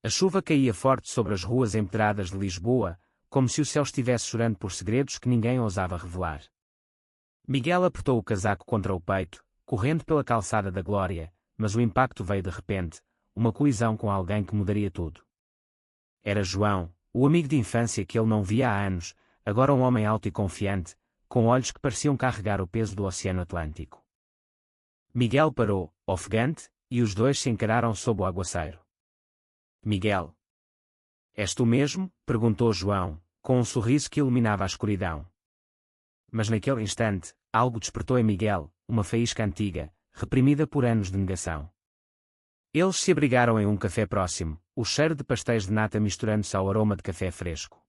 A chuva caía forte sobre as ruas empedradas de Lisboa, como se o céu estivesse chorando por segredos que ninguém ousava revelar. Miguel apertou o casaco contra o peito, correndo pela calçada da Glória, mas o impacto veio de repente, uma colisão com alguém que mudaria tudo. Era João, o amigo de infância que ele não via há anos, agora um homem alto e confiante, com olhos que pareciam carregar o peso do Oceano Atlântico. Miguel parou, ofegante, e os dois se encararam sob o aguaceiro. Miguel. És tu mesmo? Perguntou João, com um sorriso que iluminava a escuridão. Mas naquele instante, algo despertou em Miguel, uma faísca antiga, reprimida por anos de negação. Eles se abrigaram em um café próximo, o cheiro de pastéis de nata misturando-se ao aroma de café fresco.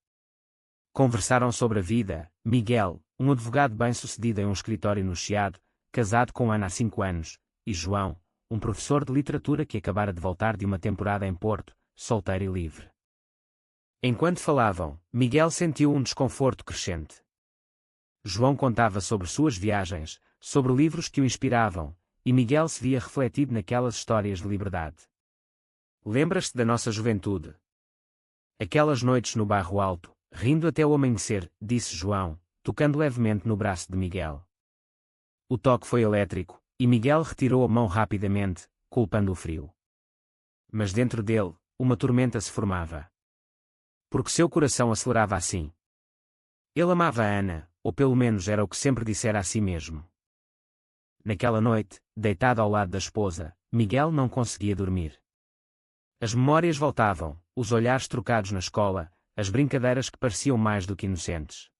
Conversaram sobre a vida. Miguel, um advogado bem-sucedido em um escritório no Chiado, casado com Ana há 5 anos, e João, um professor de literatura que acabara de voltar de uma temporada em Porto, solteiro e livre. Enquanto falavam, Miguel sentiu um desconforto crescente. João contava sobre suas viagens, sobre livros que o inspiravam, e Miguel se via refletido naquelas histórias de liberdade. Lembras-te da nossa juventude? Aquelas noites no Bairro Alto, rindo até o amanhecer, disse João, tocando levemente no braço de Miguel. O toque foi elétrico, e Miguel retirou a mão rapidamente, culpando o frio. Mas dentro dele, uma tormenta se formava. Porque seu coração acelerava assim. Ele amava a Ana, ou pelo menos era o que sempre dissera a si mesmo. Naquela noite, deitado ao lado da esposa, Miguel não conseguia dormir. As memórias voltavam, os olhares trocados na escola, as brincadeiras que pareciam mais do que inocentes.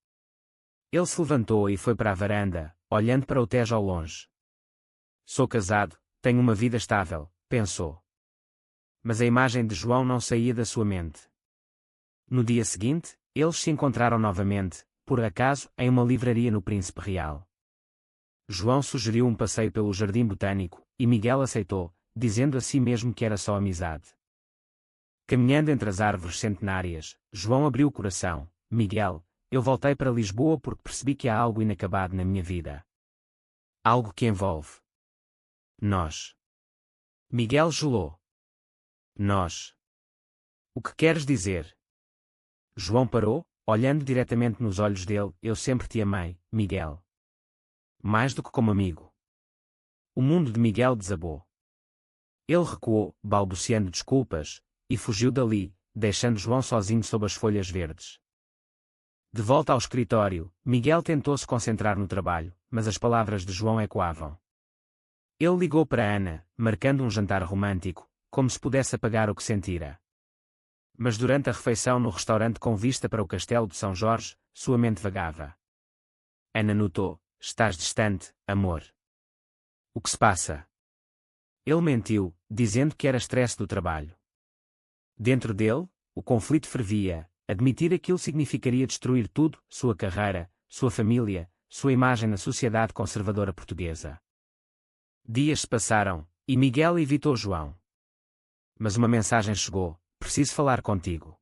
Ele se levantou e foi para a varanda, olhando para o Tejo ao longe. Sou casado, tenho uma vida estável, pensou. Mas a imagem de João não saía da sua mente. No dia seguinte, eles se encontraram novamente, por acaso, em uma livraria no Príncipe Real. João sugeriu um passeio pelo Jardim Botânico, e Miguel aceitou, dizendo a si mesmo que era só amizade. Caminhando entre as árvores centenárias, João abriu o coração. Miguel, eu voltei para Lisboa porque percebi que há algo inacabado na minha vida. Algo que envolve nós. Miguel gelou. Nós. O que queres dizer? João parou, olhando diretamente nos olhos dele. Eu sempre te amei, Miguel. Mais do que como amigo. O mundo de Miguel desabou. Ele recuou, balbuciando desculpas, e fugiu dali, deixando João sozinho sob as folhas verdes. De volta ao escritório, Miguel tentou se concentrar no trabalho, mas as palavras de João ecoavam. Ele ligou para Ana, marcando um jantar romântico, como se pudesse apagar o que sentira. Mas durante a refeição no restaurante com vista para o castelo de São Jorge, sua mente vagava. Ana notou: estás distante, amor. O que se passa? Ele mentiu, dizendo que era estresse do trabalho. Dentro dele, o conflito fervia. Admitir aquilo significaria destruir tudo: sua carreira, sua família, sua imagem na sociedade conservadora portuguesa. Dias se passaram, e Miguel evitou João. Mas uma mensagem chegou: preciso falar contigo.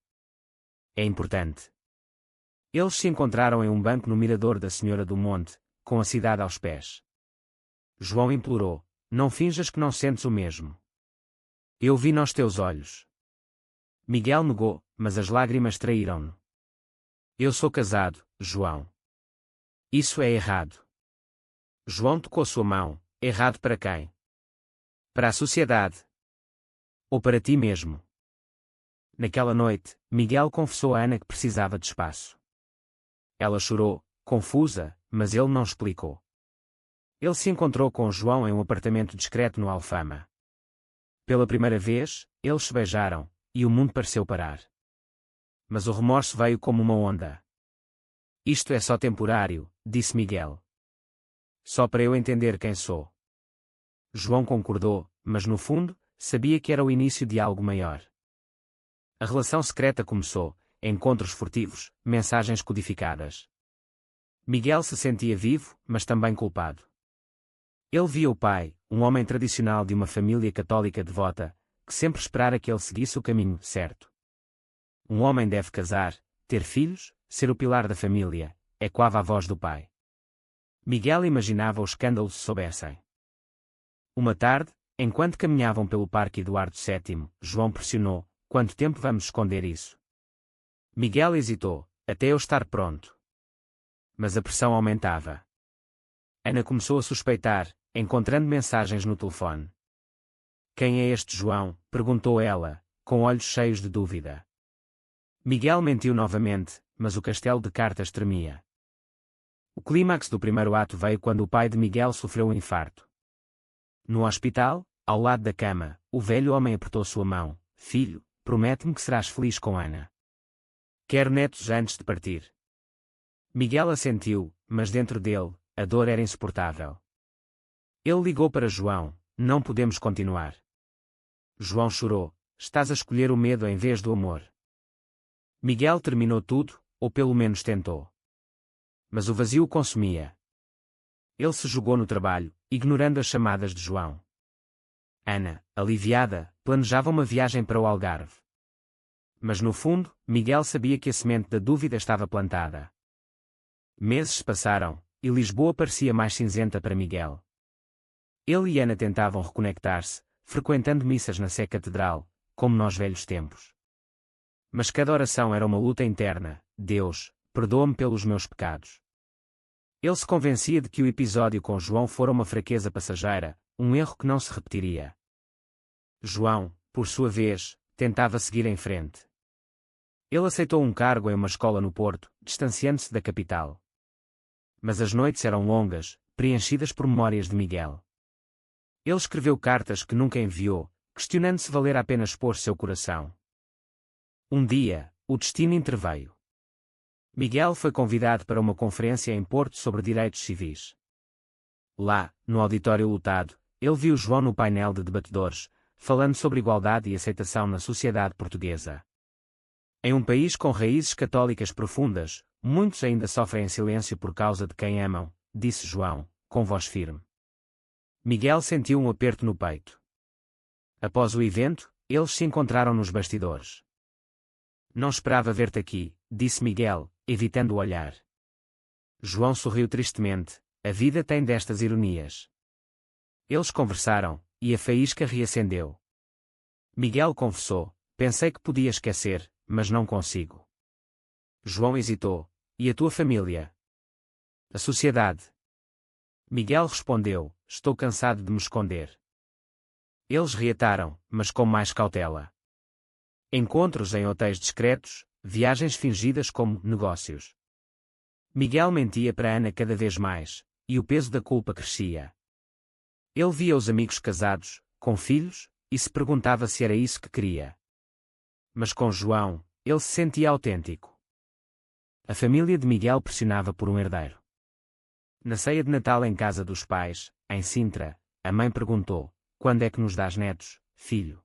É importante. Eles se encontraram em um banco no mirador da Senhora do Monte, com a cidade aos pés. João implorou: não finjas que não sentes o mesmo. Eu vi nos teus olhos. Miguel negou, mas as lágrimas traíram-no. Eu sou casado, João. Isso é errado. João tocou sua mão. Errado para quem? Para a sociedade. Ou para ti mesmo? Naquela noite, Miguel confessou a Ana que precisava de espaço. Ela chorou, confusa, mas ele não explicou. Ele se encontrou com João em um apartamento discreto no Alfama. Pela primeira vez, eles se beijaram, e o mundo pareceu parar. Mas o remorso veio como uma onda. Isto é só temporário, disse Miguel. Só para eu entender quem sou. João concordou, mas no fundo, sabia que era o início de algo maior. A relação secreta começou, encontros furtivos, mensagens codificadas. Miguel se sentia vivo, mas também culpado. Ele via o pai, um homem tradicional de uma família católica devota, que sempre esperara que ele seguisse o caminho certo. Um homem deve casar, ter filhos, ser o pilar da família, ecoava a voz do pai. Miguel imaginava o escândalo se soubessem. Uma tarde, enquanto caminhavam pelo Parque Eduardo VII, João pressionou: quanto tempo vamos esconder isso? Miguel hesitou, até eu estar pronto. Mas a pressão aumentava. Ana começou a suspeitar, encontrando mensagens no telefone. Quem é este João? Perguntou ela, com olhos cheios de dúvida. Miguel mentiu novamente, mas o castelo de cartas tremia. O clímax do primeiro ato veio quando o pai de Miguel sofreu um infarto. No hospital, ao lado da cama, o velho homem apertou sua mão. Filho, promete-me que serás feliz com Ana. Quero netos antes de partir. Miguel assentiu, mas dentro dele, a dor era insuportável. Ele ligou para João. Não podemos continuar. João chorou. Estás a escolher o medo em vez do amor. Miguel terminou tudo, ou pelo menos tentou. Mas o vazio o consumia. Ele se jogou no trabalho, ignorando as chamadas de João. Ana, aliviada, planejava uma viagem para o Algarve. Mas no fundo, Miguel sabia que a semente da dúvida estava plantada. Meses se passaram, e Lisboa parecia mais cinzenta para Miguel. Ele e Ana tentavam reconectar-se, frequentando missas na Sé Catedral, como nos velhos tempos. Mas cada oração era uma luta interna. Deus, perdoa-me pelos meus pecados. Ele se convencia de que o episódio com João fora uma fraqueza passageira, um erro que não se repetiria. João, por sua vez, tentava seguir em frente. Ele aceitou um cargo em uma escola no Porto, distanciando-se da capital. Mas as noites eram longas, preenchidas por memórias de Miguel. Ele escreveu cartas que nunca enviou, questionando se valer a pena expor seu coração. Um dia, o destino interveio. Miguel foi convidado para uma conferência em Porto sobre direitos civis. Lá, no auditório lotado, ele viu João no painel de debatedores, falando sobre igualdade e aceitação na sociedade portuguesa. Em um país com raízes católicas profundas, muitos ainda sofrem em silêncio por causa de quem amam, disse João, com voz firme. Miguel sentiu um aperto no peito. Após o evento, eles se encontraram nos bastidores. Não esperava ver-te aqui, disse Miguel, evitando o olhar. João sorriu tristemente. A vida tem destas ironias. Eles conversaram, e a faísca reacendeu. Miguel confessou: pensei que podia esquecer, mas não consigo. João hesitou: e a tua família? A sociedade? Miguel respondeu: estou cansado de me esconder. Eles reataram, mas com mais cautela. Encontros em hotéis discretos, viagens fingidas como negócios. Miguel mentia para Ana cada vez mais, e o peso da culpa crescia. Ele via os amigos casados, com filhos, e se perguntava se era isso que queria. Mas com João, ele se sentia autêntico. A família de Miguel pressionava por um herdeiro. Na ceia de Natal em casa dos pais, em Sintra, a mãe perguntou: quando é que nos dás netos, filho?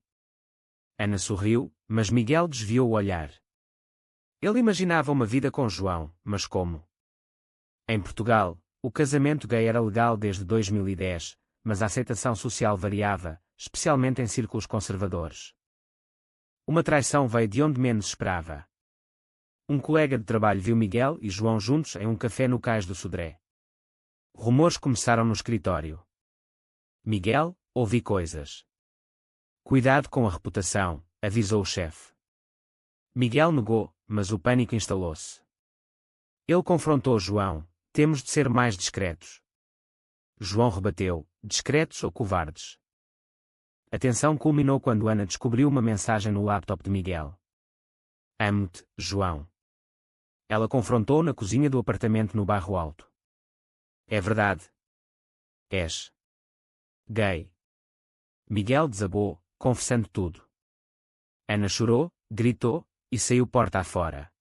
Ana sorriu, mas Miguel desviou o olhar. Ele imaginava uma vida com João, mas como? Em Portugal, o casamento gay era legal desde 2010, mas a aceitação social variava, especialmente em círculos conservadores. Uma traição veio de onde menos esperava. Um colega de trabalho viu Miguel e João juntos em um café no Cais do Sodré. Rumores começaram no escritório. Miguel, ouvi coisas. Cuidado com a reputação, avisou o chefe. Miguel negou, mas o pânico instalou-se. Ele confrontou João: temos de ser mais discretos. João rebateu: discretos ou covardes? A tensão culminou quando Ana descobriu uma mensagem no laptop de Miguel. Amo-te, João. Ela confrontou na cozinha do apartamento no Bairro Alto. É verdade. És gay. Miguel desabou, confessando tudo. Ana chorou, gritou, e saiu porta afora.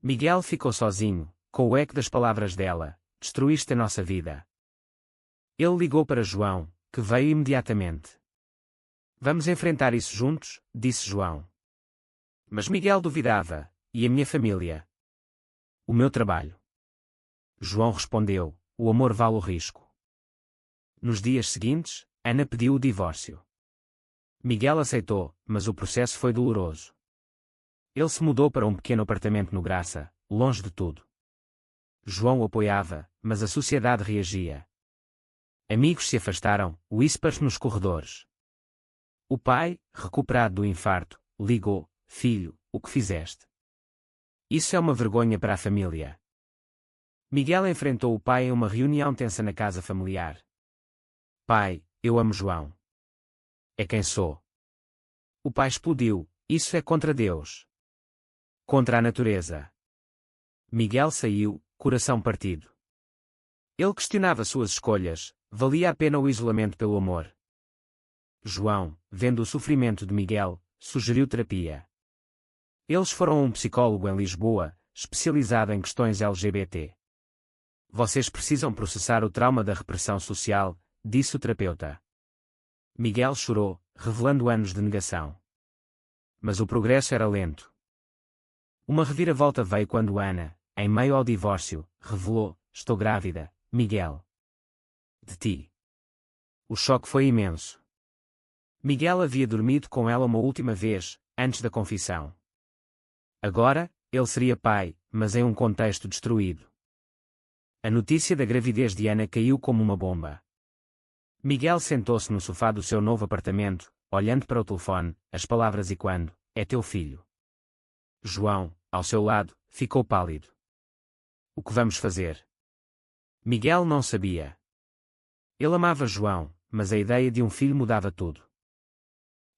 Miguel ficou sozinho, com o eco das palavras dela: destruíste a nossa vida. Ele ligou para João, que veio imediatamente. Vamos enfrentar isso juntos, disse João. Mas Miguel duvidava: e a minha família? O meu trabalho? João respondeu: o amor vale o risco. Nos dias seguintes, Ana pediu o divórcio. Miguel aceitou, mas o processo foi doloroso. Ele se mudou para um pequeno apartamento no Graça, longe de tudo. João o apoiava, mas a sociedade reagia. Amigos se afastaram, whispers nos corredores. O pai, recuperado do infarto, ligou: filho, o que fizeste? Isso é uma vergonha para a família. Miguel enfrentou o pai em uma reunião tensa na casa familiar. Pai, eu amo João. É quem sou. O pai explodiu: isso é contra Deus. Contra a natureza. Miguel saiu, coração partido. Ele questionava suas escolhas, valia a pena o isolamento pelo amor. João, vendo o sofrimento de Miguel, sugeriu terapia. Eles foram a um psicólogo em Lisboa, especializado em questões LGBT. Vocês precisam processar o trauma da repressão social, disse o terapeuta. Miguel chorou, revelando anos de negação. Mas o progresso era lento. Uma reviravolta veio quando Ana, em meio ao divórcio, revelou: estou grávida, Miguel. De ti. O choque foi imenso. Miguel havia dormido com ela uma última vez, antes da confissão. Agora, ele seria pai, mas em um contexto destruído. A notícia da gravidez de Ana caiu como uma bomba. Miguel sentou-se no sofá do seu novo apartamento, olhando para o telefone, as palavras ecoando: é teu filho. João, ao seu lado, ficou pálido. O que vamos fazer? Miguel não sabia. Ele amava João, mas a ideia de um filho mudava tudo.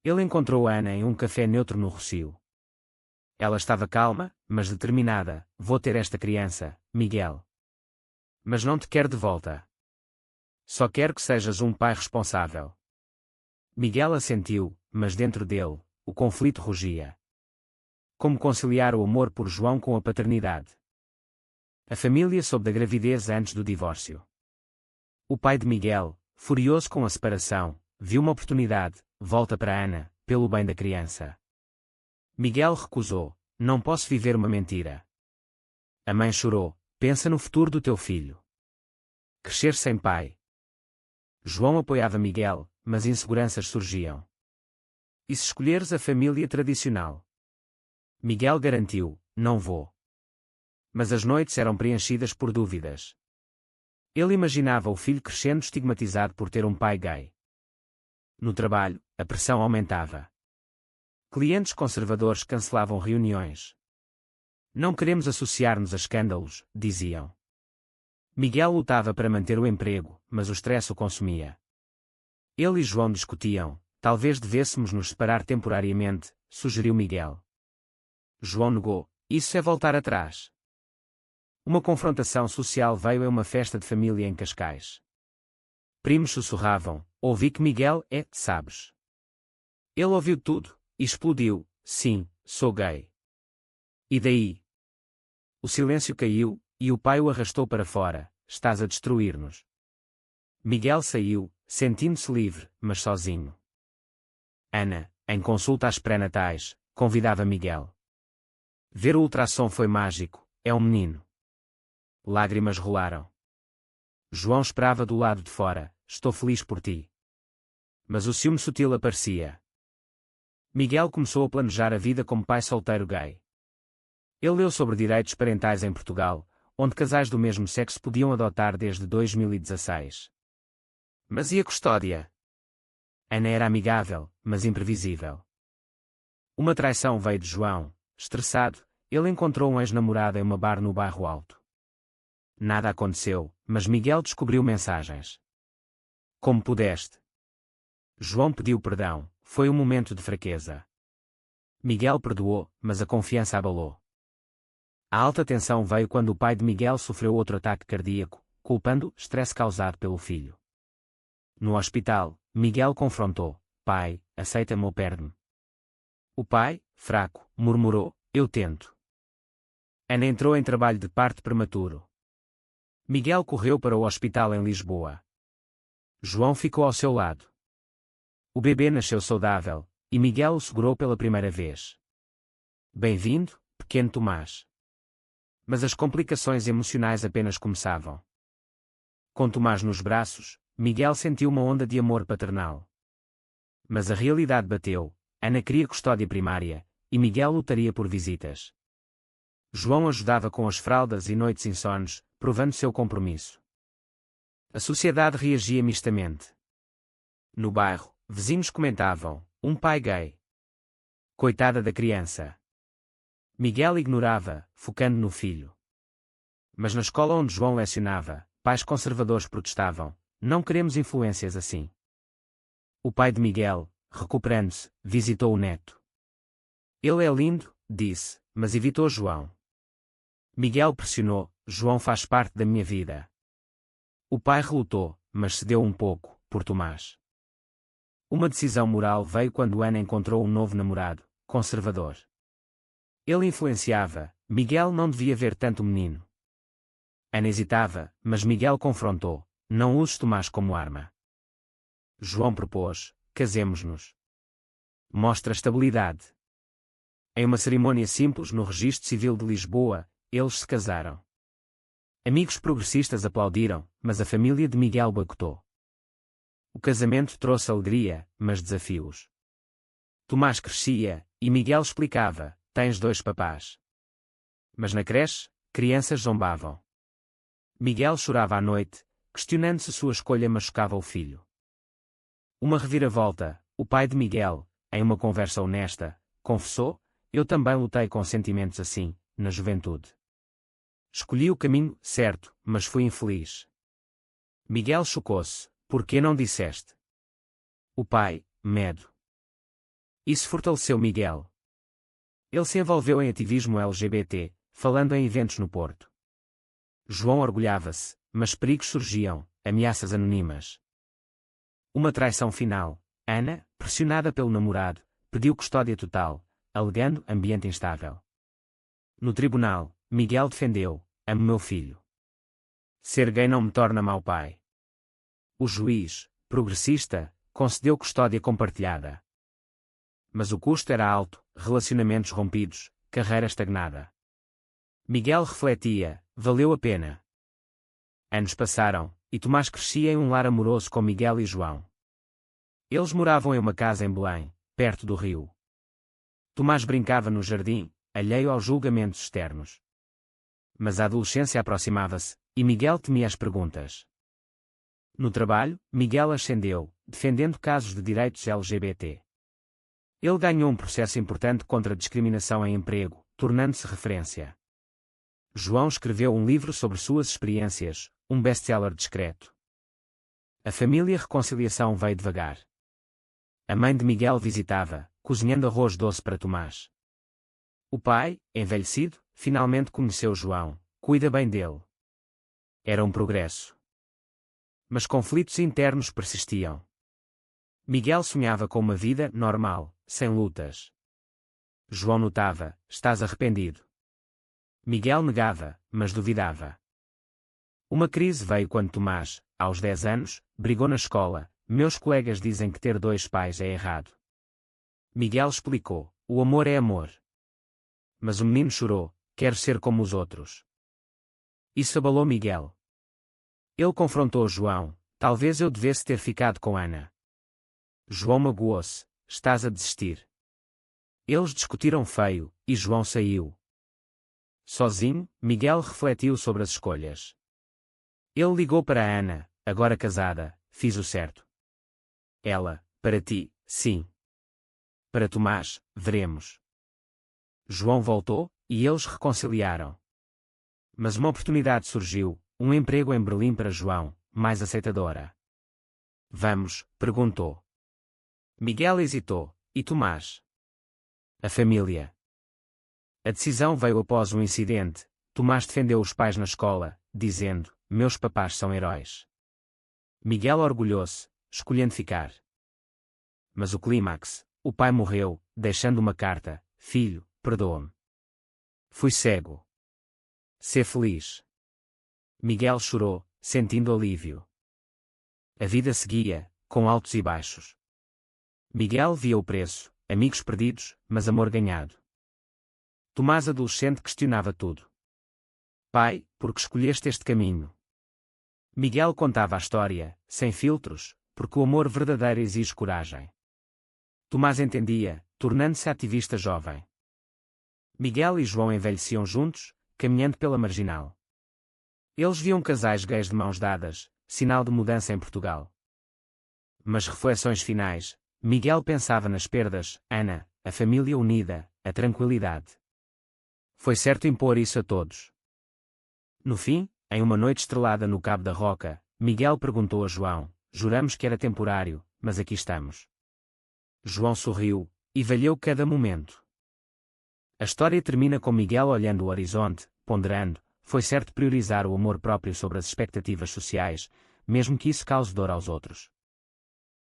Ele encontrou Ana em um café neutro no Rossio. Ela estava calma, mas determinada: vou ter esta criança, Miguel. Mas não te quero de volta. Só quero que sejas um pai responsável. Miguel assentiu, mas dentro dele, o conflito rugia. Como conciliar o amor por João com a paternidade? A família soube da gravidez antes do divórcio. O pai de Miguel, furioso com a separação, viu uma oportunidade: volta para Ana, pelo bem da criança. Miguel recusou: não posso viver uma mentira. A mãe chorou: pensa no futuro do teu filho. Crescer sem pai. João apoiava Miguel, mas inseguranças surgiam. E se escolheres a família tradicional? Miguel garantiu: não vou. Mas as noites eram preenchidas por dúvidas. Ele imaginava o filho crescendo estigmatizado por ter um pai gay. No trabalho, a pressão aumentava. Clientes conservadores cancelavam reuniões. Não queremos associar-nos a escândalos, diziam. Miguel lutava para manter o emprego, mas o stress o consumia. Ele e João discutiam: talvez devêssemos nos separar temporariamente, sugeriu Miguel. João negou: isso é voltar atrás. Uma confrontação social veio em uma festa de família em Cascais. Primos sussurravam: ouvi que Miguel é, sabes. Ele ouviu tudo, e explodiu: sim, sou gay. E daí? O silêncio caiu, e o pai o arrastou para fora: estás a destruir-nos. Miguel saiu, sentindo-se livre, mas sozinho. Ana, em consulta às pré-natais, convidava Miguel. Ver o ultrassom foi mágico: é um menino. Lágrimas rolaram. João esperava do lado de fora: estou feliz por ti. Mas o ciúme sutil aparecia. Miguel começou a planejar a vida como pai solteiro gay. Ele leu sobre direitos parentais em Portugal, onde casais do mesmo sexo podiam adotar desde 2016. Mas e a custódia? Ana era amigável, mas imprevisível. Uma traição veio de João. Estressado, ele encontrou um ex-namorado em uma bar no bairro Alto. Nada aconteceu, mas Miguel descobriu mensagens. Como pudeste? João pediu perdão: foi um momento de fraqueza. Miguel perdoou, mas a confiança abalou. A alta tensão veio quando o pai de Miguel sofreu outro ataque cardíaco, culpando o estresse causado pelo filho. No hospital, Miguel confrontou: pai, aceita-me ou perde-me. O pai, fraco, murmurou: eu tento. Ana entrou em trabalho de parto prematuro. Miguel correu para o hospital em Lisboa. João ficou ao seu lado. O bebê nasceu saudável, e Miguel o segurou pela primeira vez. Bem-vindo, pequeno Tomás. Mas as complicações emocionais apenas começavam. Com Tomás nos braços, Miguel sentiu uma onda de amor paternal. Mas a realidade bateu: Ana queria custódia primária, e Miguel lutaria por visitas. João ajudava com as fraldas e noites insones, provando seu compromisso. A sociedade reagia mistamente. No bairro, vizinhos comentavam: um pai gay. Coitada da criança. Miguel ignorava, focando no filho. Mas na escola onde João lecionava, pais conservadores protestavam: não queremos influências assim. O pai de Miguel, recuperando-se, visitou o neto. Ele é lindo, disse, mas evitou João. Miguel pressionou: João faz parte da minha vida. O pai relutou, mas cedeu um pouco, por Tomás. Uma decisão moral veio quando Ana encontrou um novo namorado, conservador. Ele influenciava, Miguel não devia ver tanto o menino. Ana hesitava, mas Miguel confrontou: não uses Tomás como arma. João propôs: casemos-nos. Mostra estabilidade. Em uma cerimônia simples no Registro Civil de Lisboa, eles se casaram. Amigos progressistas aplaudiram, mas a família de Miguel boicotou. O casamento trouxe alegria, mas desafios. Tomás crescia, e Miguel explicava: tens 2 papás. Mas na creche, crianças zombavam. Miguel chorava à noite, questionando se sua escolha machucava o filho. Uma reviravolta, o pai de Miguel, em uma conversa honesta, confessou: eu também lutei com sentimentos assim, na juventude. Escolhi o caminho certo, mas fui infeliz. Miguel chocou-se: por que não disseste? O pai: medo. Isso fortaleceu Miguel. Ele se envolveu em ativismo LGBT, falando em eventos no Porto. João orgulhava-se, mas perigos surgiam, ameaças anônimas. Uma traição final, Ana, pressionada pelo namorado, pediu custódia total, alegando ambiente instável. No tribunal, Miguel defendeu: amo meu filho. Ser gay não me torna mau pai. O juiz, progressista, concedeu custódia compartilhada. Mas o custo era alto: relacionamentos rompidos, carreira estagnada. Miguel refletia: valeu a pena. Anos passaram, e Tomás crescia em um lar amoroso com Miguel e João. Eles moravam em uma casa em Belém, perto do rio. Tomás brincava no jardim, alheio aos julgamentos externos. Mas a adolescência aproximava-se, e Miguel temia as perguntas. No trabalho, Miguel ascendeu, defendendo casos de direitos LGBT. Ele ganhou um processo importante contra a discriminação em emprego, tornando-se referência. João escreveu um livro sobre suas experiências, um best-seller discreto. A família Reconciliação veio devagar. A mãe de Miguel visitava, cozinhando arroz doce para Tomás. O pai, envelhecido, finalmente conheceu João: cuida bem dele. Era um progresso. Mas conflitos internos persistiam. Miguel sonhava com uma vida normal, sem lutas. João notava: estás arrependido. Miguel negava, mas duvidava. Uma crise veio quando Tomás, aos 10 anos, brigou na escola: meus colegas dizem que ter 2 pais é errado. Miguel explicou: o amor é amor. Mas o menino chorou: quero ser como os outros. Isso abalou Miguel. Ele confrontou João: talvez eu devesse ter ficado com Ana. João magoou-se: estás a desistir. Eles discutiram feio, e João saiu. Sozinho, Miguel refletiu sobre as escolhas. Ele ligou para Ana: agora casada, fiz o certo. Ela: para ti, sim. Para Tomás, veremos. João voltou, e eles reconciliaram. Mas uma oportunidade surgiu: um emprego em Berlim para João, mais aceitadora. Vamos? Perguntou. Miguel hesitou: e Tomás? A família. A decisão veio após um incidente. Tomás defendeu os pais na escola, dizendo: meus papás são heróis. Miguel orgulhou-se, escolhendo ficar. Mas o clímax: o pai morreu, deixando uma carta: filho, perdoa-me. Fui cego. Sê feliz. Miguel chorou, sentindo alívio. A vida seguia, com altos e baixos. Miguel via o preço: amigos perdidos, mas amor ganhado. Tomás, adolescente, questionava tudo. Pai, por que escolheste este caminho? Miguel contava a história, sem filtros, porque o amor verdadeiro exige coragem. Tomás entendia, tornando-se ativista jovem. Miguel e João envelheciam juntos, caminhando pela marginal. Eles viam casais gays de mãos dadas, sinal de mudança em Portugal. Mas reflexões finais: Miguel pensava nas perdas: Ana, a família unida, a tranquilidade. Foi certo impor isso a todos. No fim, em uma noite estrelada no Cabo da Roca, Miguel perguntou a João: juramos que era temporário, mas aqui estamos. João sorriu, e valeu cada momento. A história termina com Miguel olhando o horizonte, ponderando: foi certo priorizar o amor próprio sobre as expectativas sociais, mesmo que isso cause dor aos outros.